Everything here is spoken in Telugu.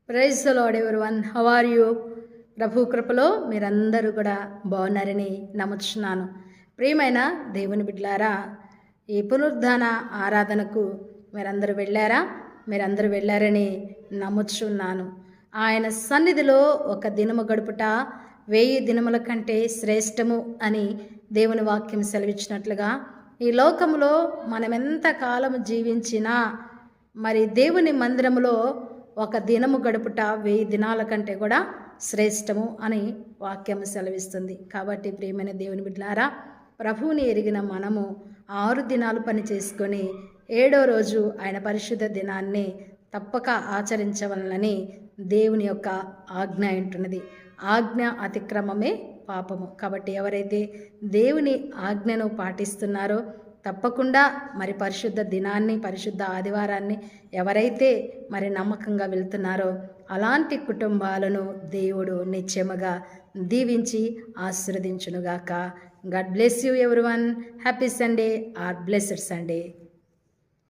Praise the Lord everyone. How are you? ప్రభు కృపలో మీరందరూ కూడా బాగున్నారని నమ్ముచున్నాను. ప్రియమైన దేవుని బిడ్డలారా, ఈ పునరుద్ధాన ఆరాధనకు మీరందరూ వెళ్ళారని నమ్ముచున్నాను. ఆయన సన్నిధిలో ఒక దినము గడుపుట 1000 దినముల కంటే శ్రేష్టము అని దేవుని వాక్యం సెలవిచ్చినట్లుగా, ఈ లోకంలో మనమెంత కాలము జీవించినా మరి దేవుని మందిరములో ఒక దినము గడుపుట 1000 దినాల కంటే కూడా శ్రేష్టము అని వాక్యం సెలవిస్తుంది. కాబట్టి ప్రియమైన దేవుని బిడ్డలారా, ప్రభువుని ఎరిగిన మనము 6 దినాలు పని చేసుకొని 7వ రోజు ఆయన పరిశుద్ధ దినాన్ని తప్పక ఆచరించవలనని దేవుని యొక్క ఆజ్ఞ ఉంటున్నది. ఆజ్ఞ అతిక్రమమే పాపము. కాబట్టి ఎవరైతే దేవుని ఆజ్ఞను పాటిస్తున్నారో తప్పకుండా మరి పరిశుద్ధ దినాన్ని, పరిశుద్ధ ఆదివారాన్ని ఎవరైతే మరి నమ్మకంగా వెళ్తున్నారో అలాంటి కుటుంబాలను దేవుడు నిత్యముగా దీవించి ఆశీర్వదించునుగాక. God bless you everyone. Happy Sunday or blessed Sunday.